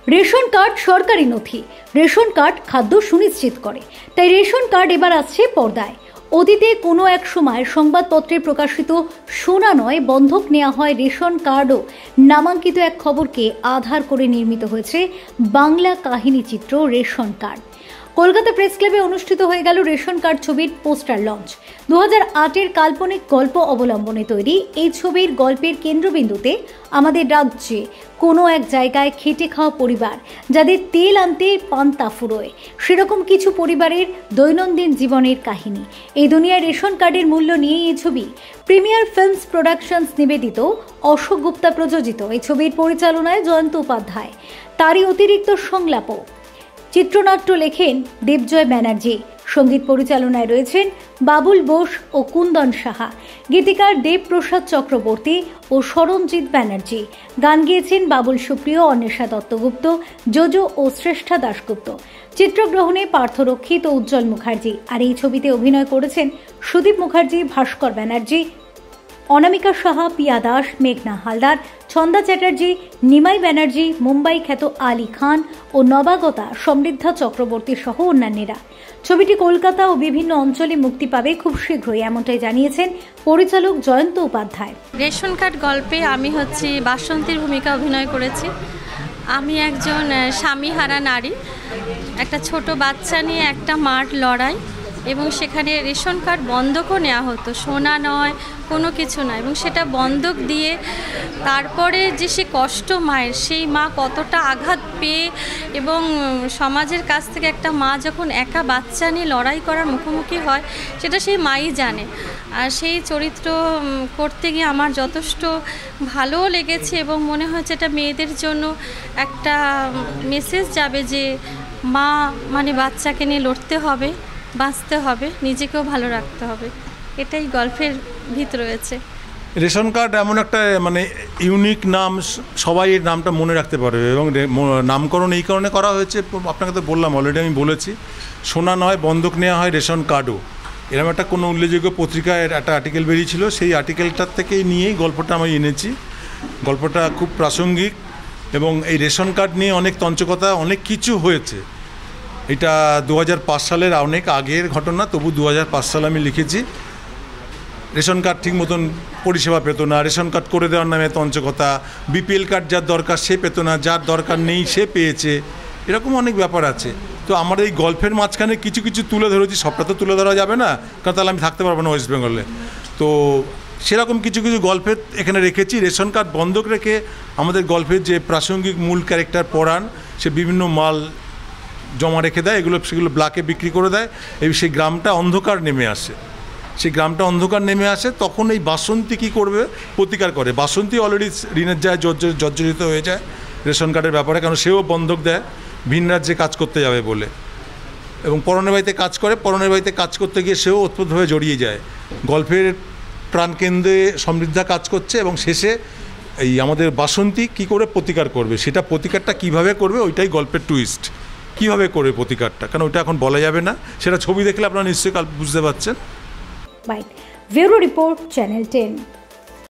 Ration card সরকারি নথি। Ration card খাদ্য সুনিশ্চিত করে, তাই রেশন কার্ড এবার আসছে পর্দায়। অতীতে কোনো এক সময় সংবাদপত্রে প্রকাশিত সোনা নয় বন্ধক নেওয়া হয় রেশন কার্ডও নামাঙ্কিত এক খবরকে আধার করে নির্মিত হয়েছে বাংলা কাহিনী চিত্র রেশন কার্ড। কলকাতা প্রেস ক্লাবে অনুষ্ঠিত হয়ে গেল রেশন কার্ড ছবির পোস্টার লঞ্চ। 2008-এর কাল্পনিক গল্প অবলম্বনে তৈরি এই ছবির গল্পের কেন্দ্রবিন্দুতে আমাদের রাজ্যে কোনো এক জায়গায় খেটে খাওয়া পরিবার, যাদের তেল আনতে পান্তা ফুরোয়, সেরকম কিছু পরিবারের দৈনন্দিন জীবনের কাহিনী। এই দুনিয়ায় রেশন কার্ডের মূল্য নিয়ে এই ছবি। প্রিমিয়ার ফিল্মস প্রোডাকশনস নিবেদিত, অশোক গুপ্তা প্রযোজিত এই ছবির পরিচালনায় জয়ন্ত উপাধ্যায়, তারই অতিরিক্ত সংলাপও। চিত্রনাট্য লেখেন দেবজয় ব্যানার্জি, সঙ্গীত পরিচালনায় রয়েছেন বাবুল বোস ও কুন্দন সাহা, গীতিকার দেবপ্রসাদ চক্রবর্তী ও সরঞ্জিৎ ব্যানার্জি, গান গেয়েছেন বাবুল সুপ্রিয়, অন্বেষা দত্তগুপ্ত, জোজো ও শ্রেষ্ঠা দাশগুপ্ত। চিত্রগ্রহণে পার্থ রক্ষিত ও উজ্জ্বল মুখার্জি। আর এই ছবিতে অভিনয় করেছেন সুদীপ মুখার্জি, ভাস্কর ব্যানার্জি, অনামিকা সাহা, পিয়া দাস, মেঘনা হালদার, ছন্দা চ্যাটার্জি, নিমাই ব্যানার্জি, মুম্বাই খ্যাত আলী খান ও নবাগতা সমৃদ্ধা চক্রবর্তী সহ অন্যান্যরা। ছবিটি কলকাতা ও বিভিন্ন অঞ্চলে মুক্তি পাবে খুব শীঘ্রই, এমনটাই জানিয়েছেন পরিচালক জয়ন্ত উপাধ্যায়। রেশন কার্ড গল্পে আমি বাসন্তীর ভূমিকা অভিনয় করেছি। আমি একজন স্বামীহারা নারী, একটা ছোট বাচ্চা নিয়ে একটা মার লড়াই, এবং সেখানে রেশন কার্ড বন্ধকও নেওয়া হতো, সোনা নয়, কোনো কিছু নয়, এবং সেটা বন্ধক দিয়ে তারপরে যে সে কষ্ট মায়ের, সেই মা কতটা আঘাত পেয়ে, এবং সমাজের কাছ থেকে একটা মা যখন একা বাচ্চা নিয়ে লড়াই করার মুখোমুখি হয়, সেটা সেই মাই জানে। আর সেই চরিত্র করতে গিয়ে আমার যথেষ্ট ভালোও লেগেছে, এবং মনে হচ্ছে এটা মেয়েদের জন্য একটা মেসেজ যাবে যে মা মানে বাচ্চাকে নিয়ে লড়তে হবে, বাঁচতে হবে, নিজেকেও ভালো রাখতে হবে। এটাই গল্পের ভিত রয়েছে। রেশন কার্ড এমন একটা ইউনিক নাম, সবাই এর নামটা মনে রাখতে পারবে, এবং নামকরণ এই কারণে করা হয়েছে, আপনাকে তো বললাম, অলরেডি আমি বলেছি, সোনা নয় বন্ধক নেওয়া হয় রেশন কার্ডও। এরকম একটা কোনো উল্লেখযোগ্য পত্রিকায় একটা আর্টিকেল বেরিয়েছিল, সেই আর্টিকেলটার থেকেই নিয়েই গল্পটা আমি এনেছি। গল্পটা খুব প্রাসঙ্গিক, এবং এই রেশন কার্ড নিয়ে অনেক তঞ্চকতা, অনেক কিছু হয়েছে। এটা 2005 সালের অনেক আগের ঘটনা, তবু 2005 সালে আমি লিখেছি। রেশন কার্ড ঠিক মতন পরিষেবা পেত না, রেশন কার্ড করে দেওয়ার নামে তঞ্চকতা, বিপিএল কার্ড যার দরকার সে পেত না, যার দরকার নেই সে পেয়েছে, এরকম অনেক ব্যাপার আছে। তো আমার এই গল্পের মাঝখানে কিছু কিছু তুলে ধরেছি, সবটা তো তুলে ধরা যাবে না, কারণ তাহলে আমি থাকতে পারবো না ওয়েস্ট বেঙ্গলে। তো সেরকম কিছু কিছু গল্পের এখানে রেখেছি। রেশন কার্ড বন্ধক রেখে আমাদের গল্পের যে প্রাসঙ্গিক মূল ক্যারেক্টার পড়ান, সে বিভিন্ন মাল জমা রেখে দেয়, সেগুলো ব্ল্যাকে বিক্রি করে দেয়, এবং সেই গ্রামটা অন্ধকার নেমে আসে। সেই গ্রামটা অন্ধকার নেমে আসে, তখন এই বাসন্তী কী করবে, প্রতিকার করে। বাসন্তী অলরেডি ঋণের যায় জর্জরিত হয়ে যায় রেশন কার্ডের ব্যাপারে, কারণ সেও বন্ধক দেয় ভিন রাজ্যে কাজ করতে যাবে বলে, এবং পরনের বাড়িতে কাজ করে। পরনের বাড়িতে কাজ করতে গিয়ে সেও ওতপ্রোতভাবে জড়িয়ে যায়। গল্পের প্রাণকেন্দ্রে সমৃদ্ধা কাজ করছে, এবং শেষে এই আমাদের বাসন্তী কী করে প্রতিকার করবে, সেটা প্রতিকারটা কীভাবে করবে, ওইটাই গল্পের টুইস্ট। কীভাবে করবে প্রতিকারটা, কারণ ওইটা এখন বলা যাবে না, সেটা ছবি দেখলে আপনারা নিশ্চয়ই বুঝতে পারছেন। Bureau report, channel 10।